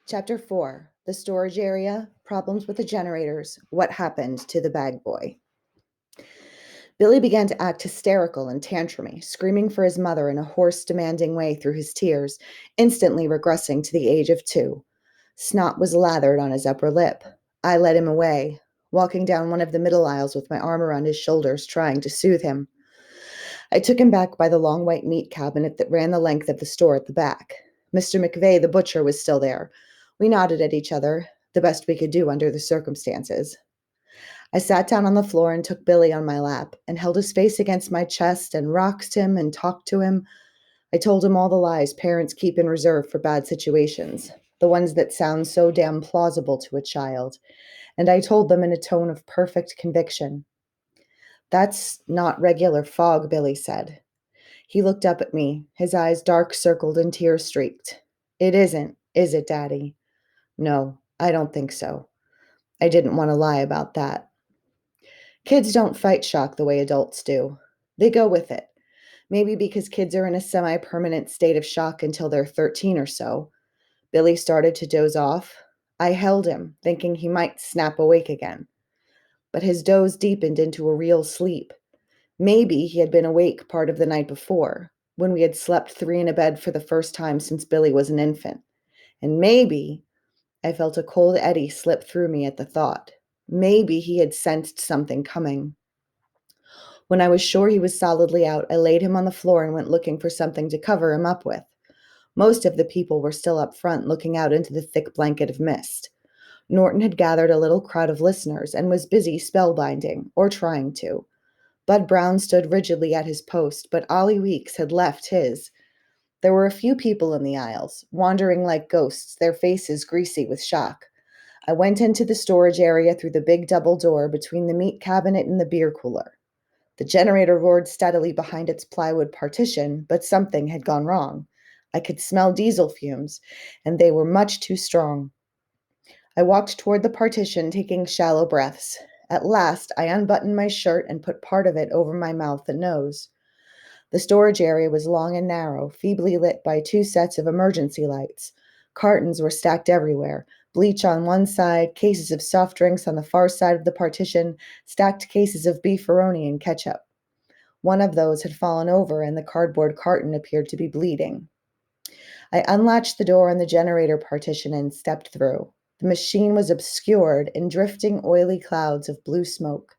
Chapter 4: The Storage Area, Problems with the Generators, What Happened to the Bag Boy. Billy began to act hysterical and tantrumy, screaming for his mother in a hoarse, demanding way through his tears, instantly regressing to the age of 2. Snot was lathered on his upper lip. I led him away, walking down one of the middle aisles with my arm around his shoulders, trying to soothe him. I took him back by the long white meat cabinet that ran the length of the store at the back. Mr. McVeigh, the butcher, was still there. We nodded at each other, the best we could do under the circumstances. I sat down on the floor and took Billy on my lap and held his face against my chest and rocked him and talked to him. I told him all the lies parents keep in reserve for bad situations, the ones that sound so damn plausible to a child, and I told them in a tone of perfect conviction. "That's not regular fog," Billy said. He looked up at me, his eyes dark-circled and tear-streaked. "It isn't, is it, Daddy?" "No, I don't think so." I didn't want to lie about that. Kids don't fight shock the way adults do. They go with it. Maybe because kids are in a semi-permanent state of shock until they're 13 or so. Billy started to doze off. I held him, thinking he might snap awake again. But his doze deepened into a real sleep. Maybe he had been awake part of the night before, when we had slept 3 in a bed for the first time since Billy was an infant. And maybe I felt a cold eddy slip through me at the thought. Maybe he had sensed something coming. When I was sure he was solidly out, I laid him on the floor and went looking for something to cover him up with. Most of the people were still up front, looking out into the thick blanket of mist. Norton had gathered a little crowd of listeners and was busy spellbinding, or trying to. Bud Brown stood rigidly at his post, but Ollie Weeks had left his. There were a few people in the aisles, wandering like ghosts, their faces greasy with shock. I went into the storage area through the big double door between the meat cabinet and the beer cooler. The generator roared steadily behind its plywood partition, but something had gone wrong. I could smell diesel fumes, and they were much too strong. I walked toward the partition, taking shallow breaths. At last, I unbuttoned my shirt and put part of it over my mouth and nose. The storage area was long and narrow, feebly lit by 2 sets of emergency lights. Cartons were stacked everywhere, bleach on one side, cases of soft drinks on the far side of the partition, stacked cases of beefaroni and ketchup. One of those had fallen over, and the cardboard carton appeared to be bleeding. I unlatched the door on the generator partition and stepped through. The machine was obscured in drifting, oily clouds of blue smoke.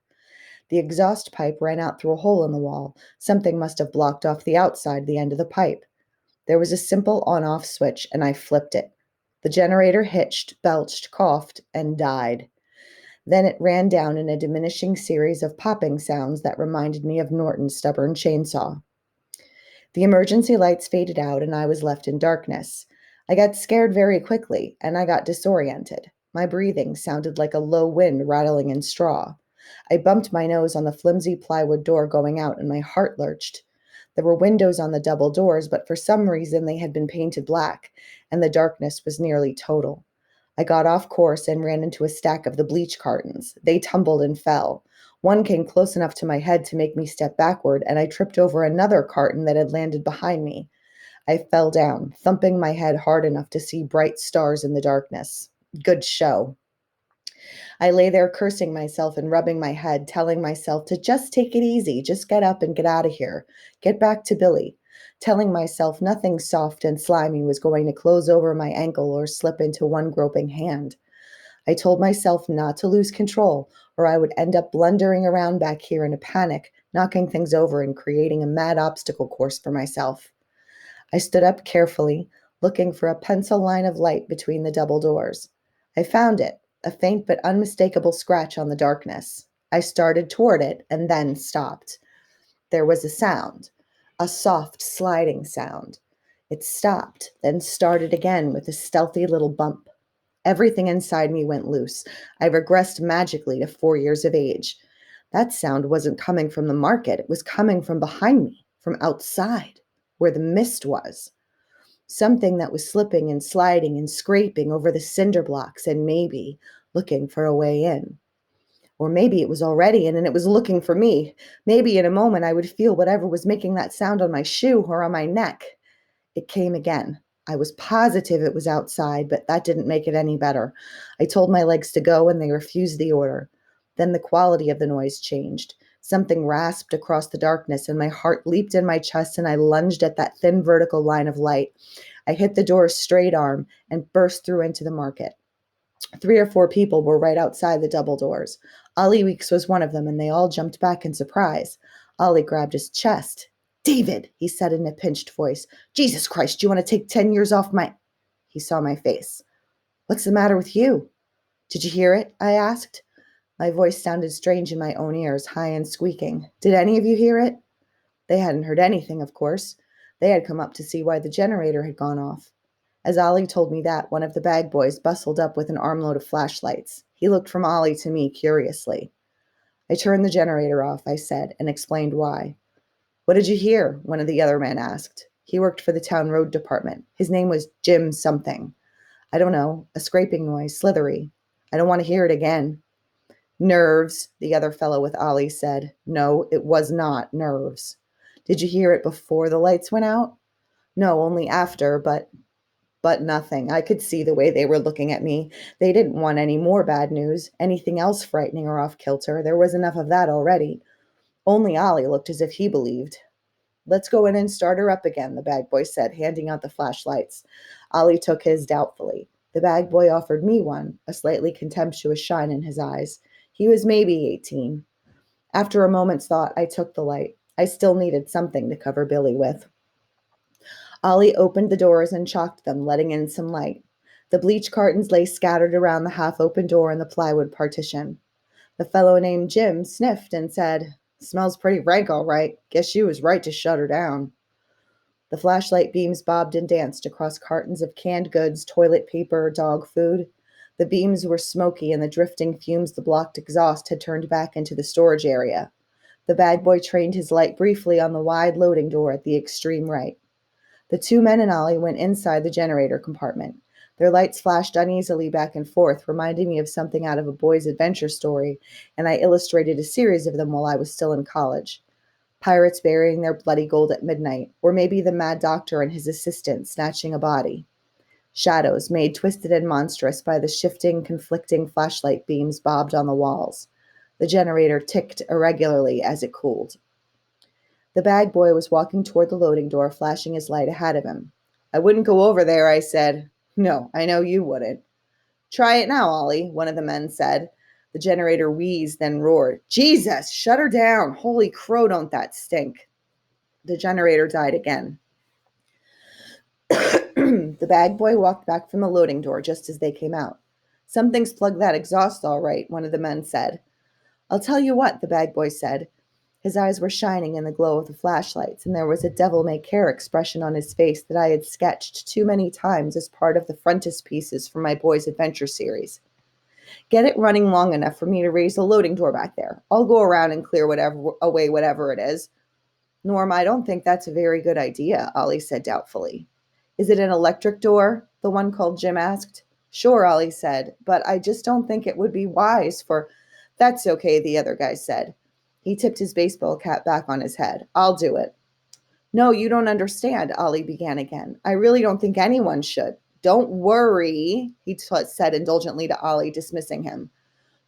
The exhaust pipe ran out through a hole in the wall. Something must have blocked off the outside, the end of the pipe. There was a simple on-off switch, and I flipped it. The generator hitched, belched, coughed, and died. Then it ran down in a diminishing series of popping sounds that reminded me of Norton's stubborn chainsaw. The emergency lights faded out, and I was left in darkness. I got scared very quickly, and I got disoriented. My breathing sounded like a low wind rattling in straw. I bumped my nose on the flimsy plywood door going out, and my heart lurched. There were windows on the double doors, but for some reason they had been painted black, and the darkness was nearly total. I got off course and ran into a stack of the bleach cartons. They tumbled and fell. One came close enough to my head to make me step backward, and I tripped over another carton that had landed behind me. I fell down, thumping my head hard enough to see bright stars in the darkness. Good show. I lay there cursing myself and rubbing my head, telling myself to just take it easy, just get up and get out of here. Get back to Billy. Telling myself nothing soft and slimy was going to close over my ankle or slip into one groping hand. I told myself not to lose control, or I would end up blundering around back here in a panic, knocking things over and creating a mad obstacle course for myself. I stood up carefully, looking for a pencil line of light between the double doors. I found it, a faint but unmistakable scratch on the darkness. I started toward it and then stopped. There was a sound, a soft sliding sound. It stopped, then started again with a stealthy little bump. Everything inside me went loose. I regressed magically to 4 years of age. That sound wasn't coming from the market. It was coming from behind me, from outside, where the mist was. Something that was slipping and sliding and scraping over the cinder blocks and maybe looking for a way in. Or maybe it was already in and it was looking for me. Maybe in a moment I would feel whatever was making that sound on my shoe or on my neck. It came again. I was positive it was outside, but that didn't make it any better. I told my legs to go, and they refused the order. Then the quality of the noise changed. Something rasped across the darkness, and my heart leaped in my chest, and I lunged at that thin vertical line of light. I hit the door's straight arm and burst through into the market. 3 or 4 people were right outside the double doors. Ollie Weeks was one of them, and they all jumped back in surprise. Ollie grabbed his chest. "David," he said in a pinched voice. "Jesus Christ, you want to take 10 years off my—" He saw my face. "What's the matter with you?" "Did you hear it?" I asked. My voice sounded strange in my own ears, high and squeaking. "Did any of you hear it?" They hadn't heard anything, of course. They had come up to see why the generator had gone off. As Ollie told me that, one of the bag boys bustled up with an armload of flashlights. He looked from Ollie to me curiously. "I turned the generator off," I said, and explained why. "What did you hear?" one of the other men asked. He worked for the town road department. His name was Jim something. "I don't know. A scraping noise, slithery. I don't want to hear it again." "Nerves," the other fellow with Ollie said. "No, it was not nerves." "Did you hear it before the lights went out?" "No, only after, but nothing." I could see the way they were looking at me. They didn't want any more bad news, anything else frightening or off kilter. There was enough of that already. Only Ollie looked as if he believed. "Let's go in and start her up again," the bag boy said, handing out the flashlights. Ollie took his doubtfully. The bag boy offered me one, a slightly contemptuous shine in his eyes. He was maybe 18. After a moment's thought, I took the light. I still needed something to cover Billy with. Ollie opened the doors and chalked them, letting in some light. The bleach cartons lay scattered around the half-open door in the plywood partition. The fellow named Jim sniffed and said, "Smells pretty rank, all right. Guess you was right to shut her down." The flashlight beams bobbed and danced across cartons of canned goods, toilet paper, dog food. The beams were smoky, and the drifting fumes the blocked exhaust had turned back into the storage area. The bag boy trained his light briefly on the wide loading door at the extreme right. The 2 men and Ollie went inside the generator compartment. Their lights flashed uneasily back and forth, reminding me of something out of a boy's adventure story, and I illustrated a series of them while I was still in college. Pirates burying their bloody gold at midnight, or maybe the mad doctor and his assistant snatching a body. Shadows, made twisted and monstrous by the shifting, conflicting flashlight beams, bobbed on the walls. The generator ticked irregularly as it cooled. The bag boy was walking toward the loading door, flashing his light ahead of him. "I wouldn't go over there," I said. "No, I know you wouldn't." "Try it now, Ollie," one of the men said. The generator wheezed, then roared. "Jesus, shut her down. Holy crow, don't that stink." The generator died again. The bag boy walked back from the loading door just as they came out. "Something's plugged that exhaust all right," one of the men said. "I'll tell you what," the bag boy said. His eyes were shining in the glow of the flashlights, and there was a devil-may-care expression on his face that I had sketched too many times as part of the frontispieces for my boys' adventure series. "Get it running long enough for me to raise the loading door back there. I'll go around and clear whatever it is." "Norm, I don't think that's a very good idea," Ollie said doubtfully. "Is it an electric door?" the one called Jim asked. "Sure," Ollie said, "but I just don't think it would be wise for—" "That's okay," the other guy said. He tipped his baseball cap back on his head. "I'll do it." "No, you don't understand," Ollie began again. "I really don't think anyone should." "Don't worry," he said indulgently to Ollie, dismissing him.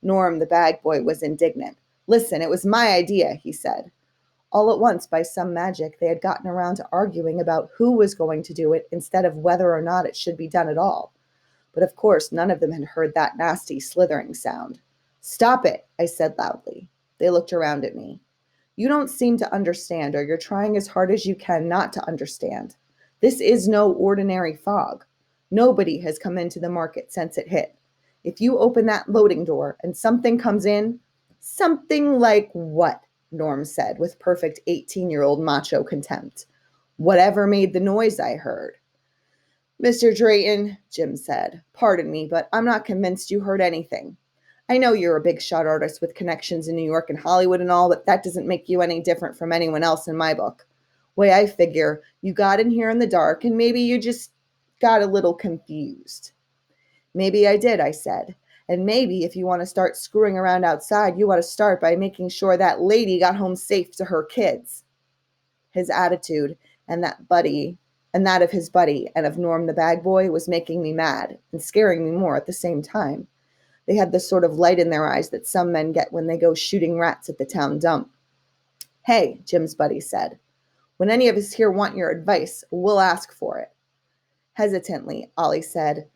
Norm, the bag boy, was indignant. "Listen, it was my idea," he said. All at once, by some magic, they had gotten around to arguing about who was going to do it instead of whether or not it should be done at all. But of course, none of them had heard that nasty slithering sound. "Stop it," I said loudly. They looked around at me. "You don't seem to understand, or you're trying as hard as you can not to understand. This is no ordinary fog. Nobody has come into the market since it hit. If you open that loading door and something comes in—" "Something like what?" Norm said with perfect 18-year-old macho contempt. "Whatever made the noise I heard." "Mr. Drayton," Jim said, "pardon me, but I'm not convinced you heard anything. I know you're a big shot artist with connections in New York and Hollywood and all, but that doesn't make you any different from anyone else in my book. Way I figure, you got in here in the dark and maybe you just got a little confused." "Maybe I did," I said. "And maybe if you want to start screwing around outside, you ought to start by making sure that lady got home safe to her kids." His attitude and that buddy and that of his buddy and of Norm the bag boy was making me mad and scaring me more at the same time. They had the sort of light in their eyes that some men get when they go shooting rats at the town dump. Hey, Jim's buddy said, when any of us here want your advice, we'll ask for it. Hesitantly, Ollie said,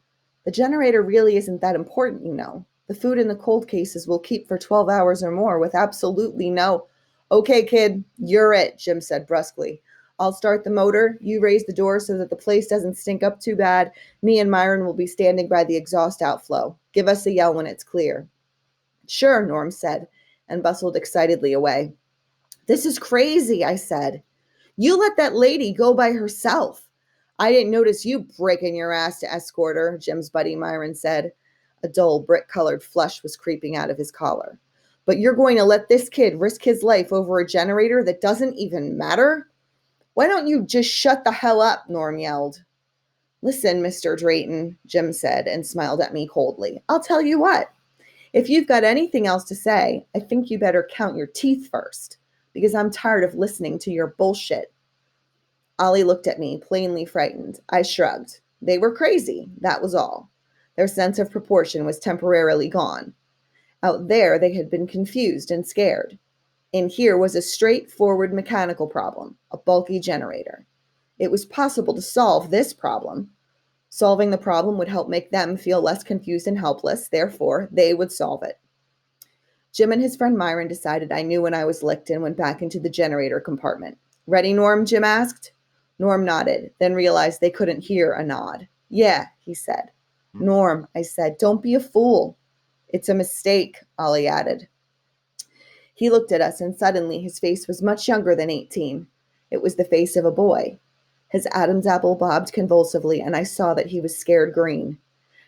the generator really isn't that important, you know. The food in the cold cases will keep for 12 hours or more with absolutely no. Okay, kid, you're it, Jim said brusquely. I'll start the motor. You raise the door so that the place doesn't stink up too bad. Me and Myron will be standing by the exhaust outflow. Give us a yell when it's clear. Sure, Norm said, and bustled excitedly away. This is crazy, I said. You let that lady go by herself. I didn't notice you breaking your ass to escort her, Jim's buddy Myron said. A dull, brick-colored flush was creeping out of his collar. But you're going to let this kid risk his life over a generator that doesn't even matter? Why don't you just shut the hell up, Norm yelled. Listen, Mr. Drayton, Jim said and smiled at me coldly. I'll tell you what. If you've got anything else to say, I think you better count your teeth first, because I'm tired of listening to your bullshit. Ollie looked at me, plainly frightened. I shrugged. They were crazy, that was all. Their sense of proportion was temporarily gone. Out there, they had been confused and scared. In here was a straightforward mechanical problem, a bulky generator. It was possible to solve this problem. Solving the problem would help make them feel less confused and helpless, therefore, they would solve it. Jim and his friend Myron decided I knew when I was licked and went back into the generator compartment. Ready, Norm? Jim asked. Norm nodded, then realized they couldn't hear a nod. Yeah, he said. Norm, I said, don't be a fool. It's a mistake, Ollie added. He looked at us, and suddenly his face was much younger than 18. It was the face of a boy. His Adam's apple bobbed convulsively, and I saw that he was scared green.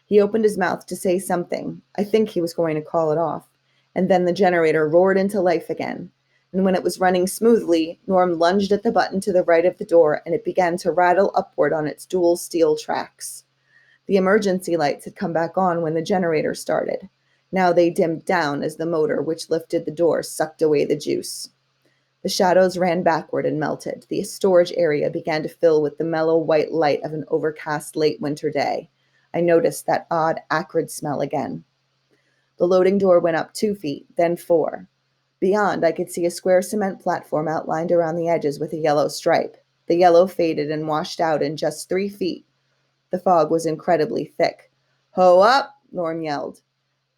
He opened his mouth to say something. I think he was going to call it off. And then the generator roared into life again. And when it was running smoothly, Norm lunged at the button to the right of the door, and it began to rattle upward on its dual steel tracks. The emergency lights had come back on when the generator started. Now they dimmed down as the motor, which lifted the door, sucked away the juice. The shadows ran backward and melted. The storage area began to fill with the mellow white light of an overcast late winter day. I noticed that odd, acrid smell again. The loading door went up 2 feet, then 4. Beyond, I could see a square cement platform outlined around the edges with a yellow stripe. The yellow faded and washed out in just 3 feet. The fog was incredibly thick. Ho up, Norm yelled.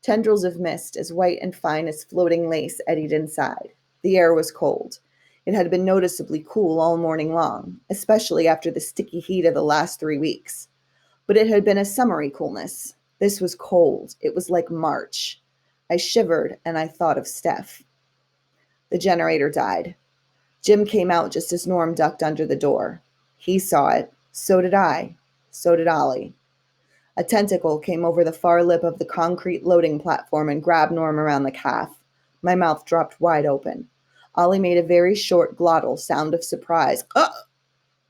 Tendrils of mist, as white and fine as floating lace, eddied inside. The air was cold. It had been noticeably cool all morning long, especially after the sticky heat of the last 3 weeks. But it had been a summery coolness. This was cold. It was like March. I shivered, and I thought of Steph. The generator died. Jim came out just as Norm ducked under the door. He saw it. So did I. So did Ollie. A tentacle came over the far lip of the concrete loading platform and grabbed Norm around the calf. My mouth dropped wide open. Ollie made a very short glottal sound of surprise.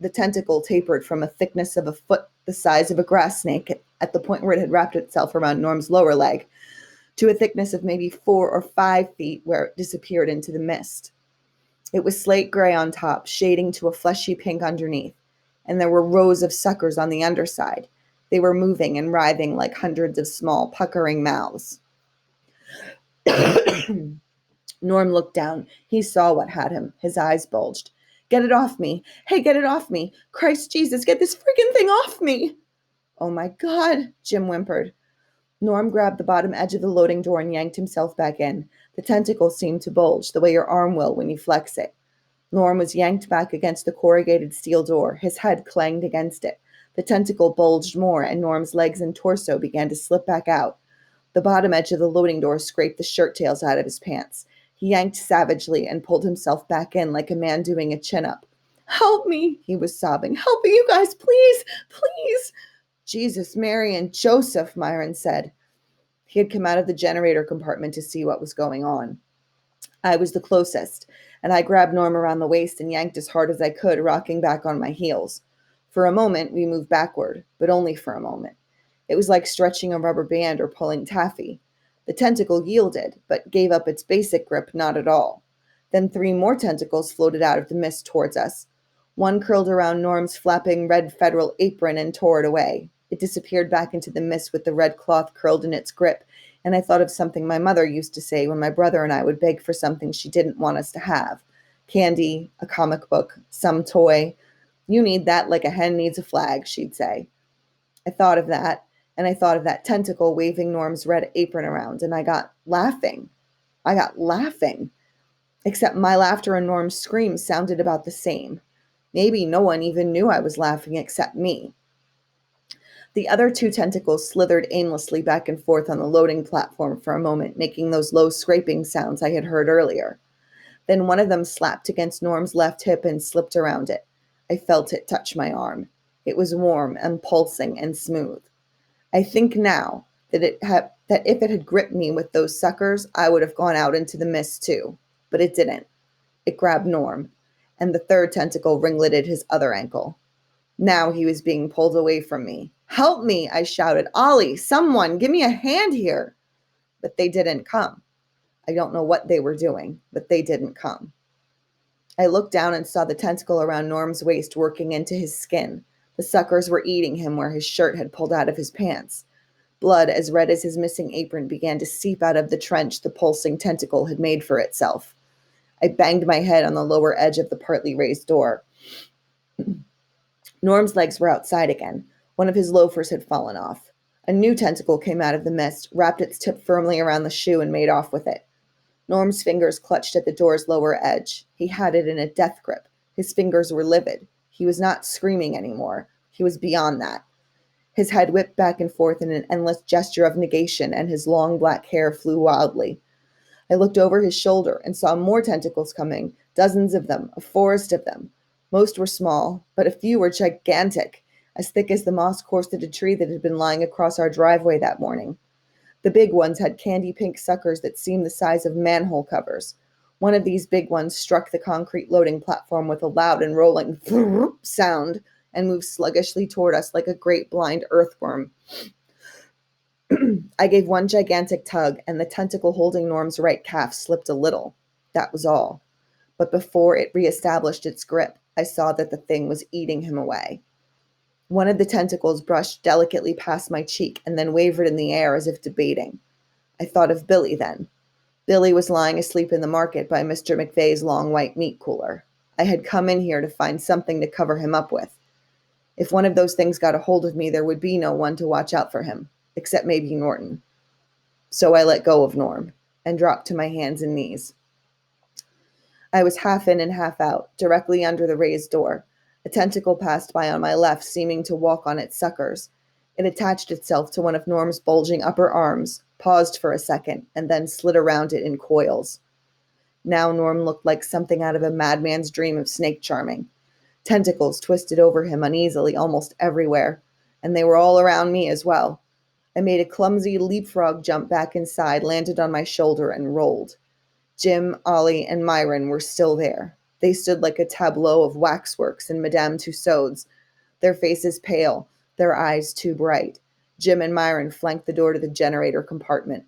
The tentacle tapered from a thickness of a foot the size of a grass snake at the point where it had wrapped itself around Norm's lower leg, to a thickness of maybe 4 or 5 feet where it disappeared into the mist. It was slate gray on top, shading to a fleshy pink underneath, and there were rows of suckers on the underside. They were moving and writhing like hundreds of small, puckering mouths. Norm looked down. He saw what had him. His eyes bulged. Get it off me. Hey, get it off me. Christ Jesus, get this freaking thing off me. Oh my God, Jim whimpered. Norm grabbed the bottom edge of the loading door and yanked himself back in. The tentacle seemed to bulge, the way your arm will when you flex it. Norm was yanked back against the corrugated steel door. His head clanged against it. The tentacle bulged more, and Norm's legs and torso began to slip back out. The bottom edge of the loading door scraped the shirt tails out of his pants. He yanked savagely and pulled himself back in like a man doing a chin-up. Help me, he was sobbing. Help me, you guys, please, please. Jesus, Mary, and Joseph, Myron said. He had come out of the generator compartment to see what was going on. I was the closest, and I grabbed Norm around the waist and yanked as hard as I could, rocking back on my heels. For a moment, we moved backward, but only for a moment. It was like stretching a rubber band or pulling taffy. The tentacle yielded, but gave up its basic grip not at all. Then 3 more tentacles floated out of the mist towards us. One curled around Norm's flapping red federal apron and tore it away. It disappeared back into the mist with the red cloth curled in its grip, and I thought of something my mother used to say when my brother and I would beg for something she didn't want us to have. Candy, a comic book, some toy. You need that like a hen needs a flag, she'd say. I thought of that, and I thought of that tentacle waving Norm's red apron around, and I got laughing. Except my laughter and Norm's screams sounded about the same. Maybe no one even knew I was laughing except me. The other two tentacles slithered aimlessly back and forth on the loading platform for a moment, making those low scraping sounds I had heard earlier. Then one of them slapped against Norm's left hip and slipped around it. I felt it touch my arm. It was warm and pulsing and smooth. I think now that if it had gripped me with those suckers, I would have gone out into the mist too. But it didn't. It grabbed Norm, and the third tentacle ringleted his other ankle. Now he was being pulled away from me. Help me, I shouted. Ollie, someone, give me a hand here. But they didn't come. I don't know what they were doing, but they didn't come. I looked down and saw the tentacle around Norm's waist working into his skin. The suckers were eating him where his shirt had pulled out of his pants. Blood as red as his missing apron began to seep out of the trench the pulsing tentacle had made for itself. I banged my head on the lower edge of the partly raised door. Norm's legs were outside again. One of his loafers had fallen off. A new tentacle came out of the mist, wrapped its tip firmly around the shoe, and made off with it. Norm's fingers clutched at the door's lower edge. He had it in a death grip. His fingers were livid. He was not screaming anymore. He was beyond that. His head whipped back and forth in an endless gesture of negation, and his long black hair flew wildly. I looked over his shoulder and saw more tentacles coming, dozens of them, a forest of them. Most were small, but a few were gigantic, as thick as the moss corseted tree that had been lying across our driveway that morning. The big ones had candy pink suckers that seemed the size of manhole covers. One of these big ones struck the concrete loading platform with a loud and rolling sound and moved sluggishly toward us like a great blind earthworm. I gave one gigantic tug, and the tentacle holding Norm's right calf slipped a little. That was all. But before it reestablished its grip, I saw that the thing was eating him away. One of the tentacles brushed delicately past my cheek and then wavered in the air as if debating. I thought of Billy then. Billy was lying asleep in the market by Mr. McVeigh's long white meat cooler. I had come in here to find something to cover him up with. If one of those things got a hold of me, there would be no one to watch out for him, except maybe Norton. So I let go of Norm and dropped to my hands and knees. I was half in and half out, directly under the raised door. A tentacle passed by on my left, seeming to walk on its suckers. It attached itself to one of Norm's bulging upper arms, paused for a second, and then slid around it in coils. Now Norm looked like something out of a madman's dream of snake charming. Tentacles twisted over him uneasily almost everywhere, and they were all around me as well. I made a clumsy leapfrog jump back inside, landed on my shoulder, and rolled. Jim, Ollie, and Myron were still there. They stood like a tableau of waxworks in Madame Tussauds, their faces pale, their eyes too bright. Jim and Myron flanked the door to the generator compartment.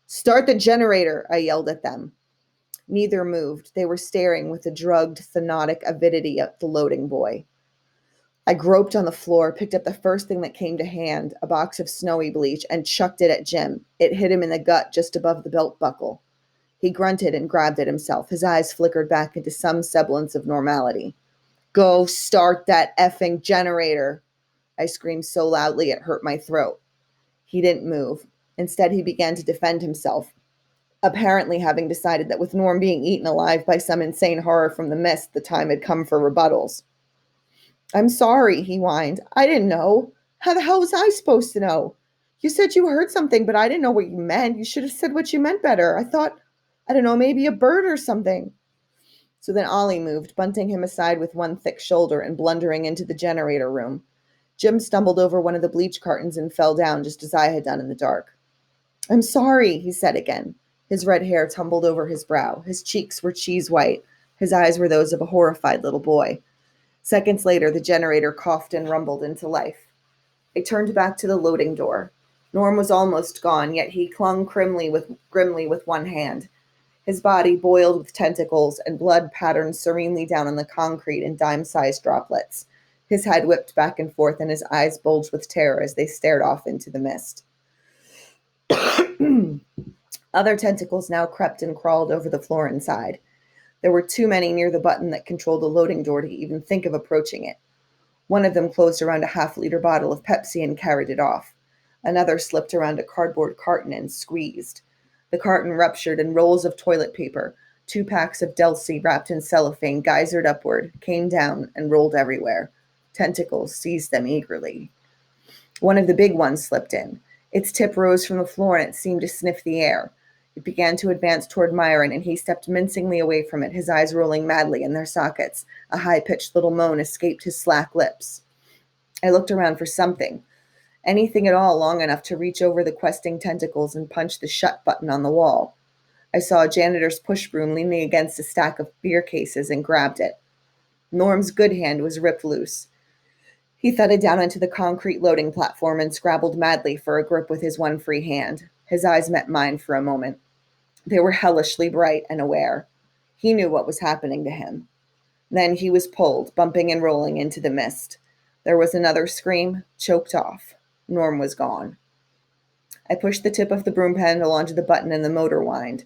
"Start the generator," I yelled at them. Neither moved. They were staring with a drugged, thanotic avidity at the loading boy. I groped on the floor, picked up the first thing that came to hand, a box of snowy bleach, and chucked it at Jim. It hit him in the gut just above the belt buckle. He grunted and grabbed at himself. His eyes flickered back into some semblance of normality. "Go start that effing generator," I screamed so loudly it hurt my throat. He didn't move. Instead, he began to defend himself, apparently having decided that with Norm being eaten alive by some insane horror from the mist, the time had come for rebuttals. "I'm sorry," he whined. "I didn't know. How the hell was I supposed to know? You said you heard something, but I didn't know what you meant. You should have said what you meant better. I thought, I don't know, maybe a bird or something." So then Ollie moved, bunting him aside with one thick shoulder and blundering into the generator room. Jim stumbled over one of the bleach cartons and fell down just as I had done in the dark. "I'm sorry," he said again. His red hair tumbled over his brow. His cheeks were cheese white. His eyes were those of a horrified little boy. Seconds later, the generator coughed and rumbled into life. I turned back to the loading door. Norm was almost gone, yet he clung grimly with one hand. His body boiled with tentacles, and blood patterned serenely down on the concrete in dime-sized droplets. His head whipped back and forth, and his eyes bulged with terror as they stared off into the mist. Other tentacles now crept and crawled over the floor inside. There were too many near the button that controlled the loading door to even think of approaching it. One of them closed around a half-liter bottle of Pepsi and carried it off. Another slipped around a cardboard carton and squeezed. The carton ruptured, and rolls of toilet paper, 2 packs of Delsey wrapped in cellophane, geysered upward, came down, and rolled everywhere. Tentacles seized them eagerly. One of the big ones slipped in. Its tip rose from the floor, and it seemed to sniff the air. It began to advance toward Myron, and he stepped mincingly away from it, his eyes rolling madly in their sockets. A high-pitched little moan escaped his slack lips. I looked around for something, anything at all long enough to reach over the questing tentacles and punch the shut button on the wall. I saw a janitor's push broom leaning against a stack of beer cases and grabbed it. Norm's good hand was ripped loose. He thudded down onto the concrete loading platform and scrabbled madly for a grip with his one free hand. His eyes met mine for a moment. They were hellishly bright and aware. He knew what was happening to him. Then he was pulled, bumping and rolling, into the mist. There was another scream, choked off. Norm was gone. I pushed the tip of the broom handle onto the button, and the motor whined.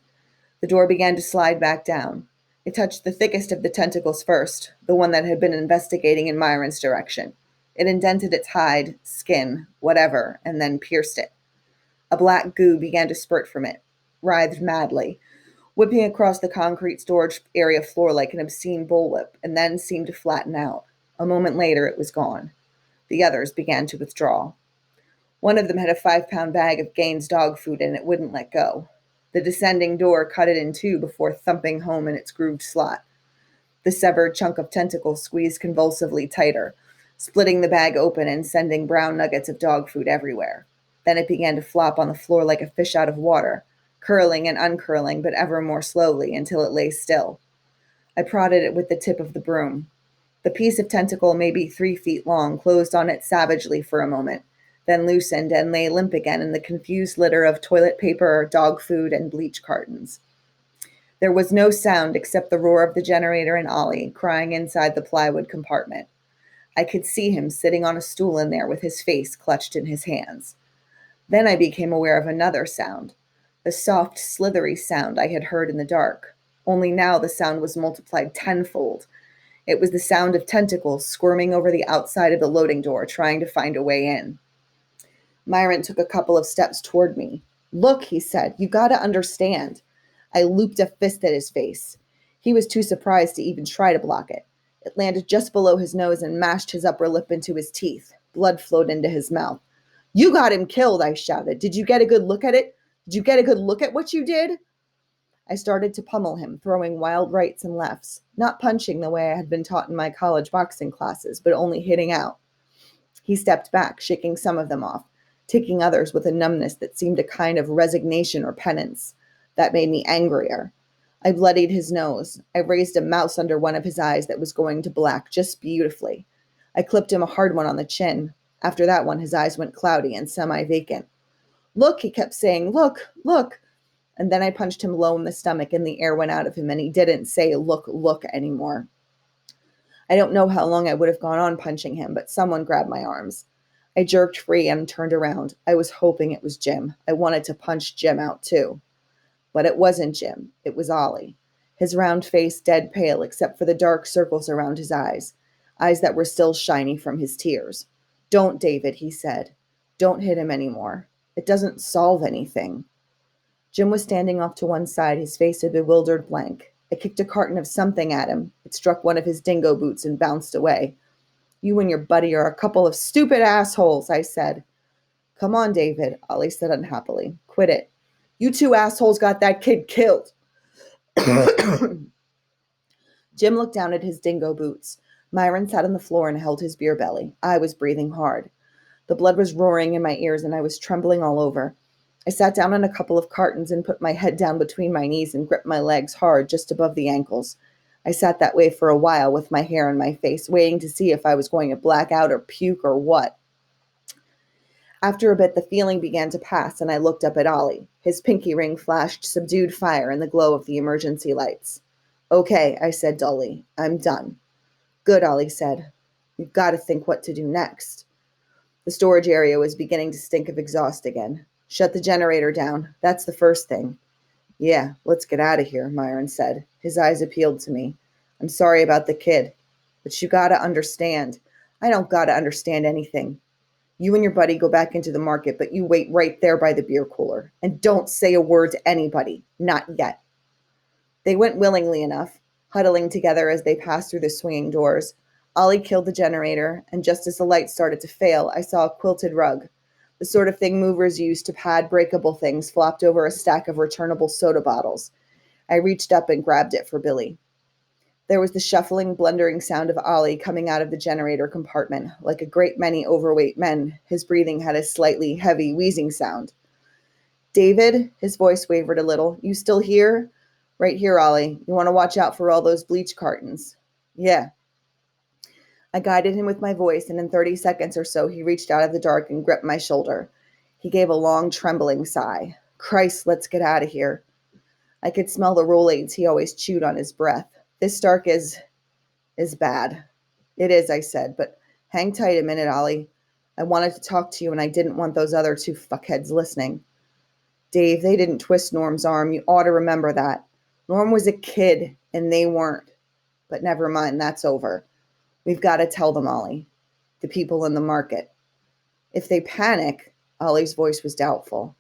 The door began to slide back down. It touched the thickest of the tentacles first, the one that had been investigating in Myron's direction. It indented its hide, skin, whatever, and then pierced it. A black goo began to spurt from it, writhed madly, whipping across the concrete storage area floor like an obscene bullwhip, and then seemed to flatten out. A moment later, it was gone. The others began to withdraw. One of them had a 5-pound bag of Gaines dog food, and it wouldn't let go. The descending door cut it in two before thumping home in its grooved slot. The severed chunk of tentacle squeezed convulsively tighter, splitting the bag open and sending brown nuggets of dog food everywhere. Then it began to flop on the floor like a fish out of water, curling and uncurling, but ever more slowly until it lay still. I prodded it with the tip of the broom. The piece of tentacle, maybe 3 feet long, closed on it savagely for a moment, then loosened and lay limp again in the confused litter of toilet paper, dog food, and bleach cartons. There was no sound except the roar of the generator and Ollie crying inside the plywood compartment. I could see him sitting on a stool in there with his face clutched in his hands. Then I became aware of another sound, the soft, slithery sound I had heard in the dark. Only now the sound was multiplied tenfold. It was the sound of tentacles squirming over the outside of the loading door, trying to find a way in. Myron took a couple of steps toward me. "Look," he said, "you gotta understand." I looped a fist at his face. He was too surprised to even try to block it. It landed just below his nose and mashed his upper lip into his teeth. Blood flowed into his mouth. "You got him killed," I shouted. "Did you get a good look at it? Did you get a good look at what you did?" I started to pummel him, throwing wild rights and lefts, not punching the way I had been taught in my college boxing classes, but only hitting out. He stepped back, shaking some of them off, taking others with a numbness that seemed a kind of resignation or penance. That made me angrier. I bloodied his nose. I raised a mouse under one of his eyes that was going to black just beautifully. I clipped him a hard one on the chin. After that one, his eyes went cloudy and semi-vacant. "Look," he kept saying, "look, look." And then I punched him low in the stomach, and the air went out of him, and he didn't say "look, look" anymore. I don't know how long I would have gone on punching him, but someone grabbed my arms. I jerked free and turned around. I was hoping it was Jim. I wanted to punch Jim out, too. But it wasn't Jim. It was Ollie. His round face dead pale except for the dark circles around his eyes that were still shiny from his tears. "Don't, David," he said. "Don't hit him anymore. It doesn't solve anything." Jim was standing off to one side, his face a bewildered blank. I kicked a carton of something at him. It struck one of his dingo boots and bounced away. "You and your buddy are a couple of stupid assholes," I said. "Come on, David," Ollie said unhappily. "Quit it. You 2 assholes got that kid killed." Jim looked down at his dingo boots. Myron sat on the floor and held his beer belly. I was breathing hard. The blood was roaring in my ears, and I was trembling all over. I sat down on a couple of cartons and put my head down between my knees and gripped my legs hard just above the ankles. I sat that way for a while with my hair on my face, waiting to see if I was going to black out or puke or what. After a bit, the feeling began to pass, and I looked up at Ollie. His pinky ring flashed subdued fire in the glow of the emergency lights. Okay, I said dully. I'm done. Good, Ollie said. We've got to think what to do next. The storage area was beginning to stink of exhaust again. Shut the generator down. That's the first thing. Yeah, let's get out of here, Myron said. His eyes appealed to me. I'm sorry about the kid, but you gotta understand. I don't gotta understand anything. You and your buddy go back into the market, but you wait right there by the beer cooler. And don't say a word to anybody. Not yet. They went willingly enough, huddling together as they passed through the swinging doors. Ollie killed the generator, and just as the lights started to fail, I saw a quilted rug, the sort of thing movers use to pad breakable things, flopped over a stack of returnable soda bottles. I reached up and grabbed it for Billy. There was the shuffling, blundering sound of Ollie coming out of the generator compartment. Like a great many overweight men, his breathing had a slightly heavy, wheezing sound. David, his voice wavered a little. You still here? Right here, Ollie. You want to watch out for all those bleach cartons. Yeah. I guided him with my voice, and in 30 seconds or so, he reached out of the dark and gripped my shoulder. He gave a long, trembling sigh. Christ, let's get out of here. I could smell the Rolaids he always chewed on his breath. This dark is bad. It is, I said, but hang tight a minute, Ollie. I wanted to talk to you, and I didn't want those other two fuckheads listening. Dave, they didn't twist Norm's arm. You ought to remember that. Norm was a kid, and they weren't. But never mind, that's over. We've got to tell them, Ollie. The people in the market. If they panic, Ollie's voice was doubtful.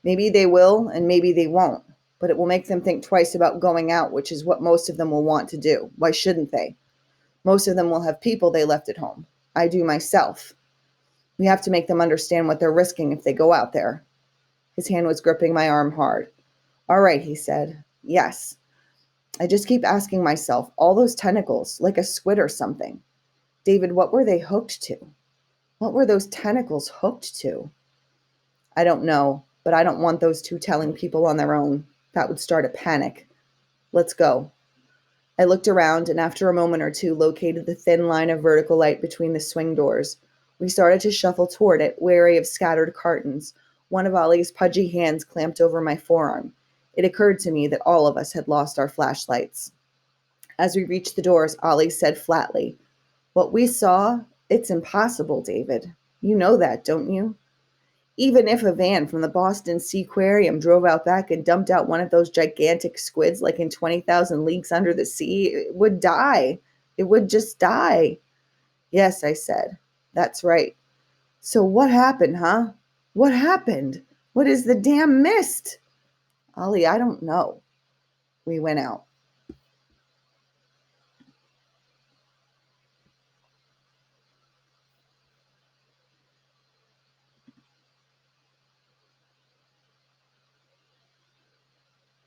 Maybe they will, and maybe they won't. But it will make them think twice about going out, which is what most of them will want to do. Why shouldn't they? Most of them will have people they left at home. I do myself. We have to make them understand what they're risking if they go out there. His hand was gripping my arm hard. All right, he said. Yes. I just keep asking myself, all those tentacles, like a squid or something. David, what were they hooked to? What were those tentacles hooked to? I don't know, but I don't want those two telling people on their own. That would start a panic. Let's go. I looked around and after a moment or two located the thin line of vertical light between the swing doors. We started to shuffle toward it, wary of scattered cartons. One of Ollie's pudgy hands clamped over my forearm. It occurred to me that all of us had lost our flashlights. As we reached the doors, Ollie said flatly, What we saw, it's impossible, David. You know that, don't you? Even if a van from the Boston Seaquarium drove out back and dumped out one of those gigantic squids like in 20,000 Leagues Under the Sea, it would die. It would just die. Yes, I said. That's right. So what happened, huh? What happened? What is the damn mist? Ollie, I don't know. We went out.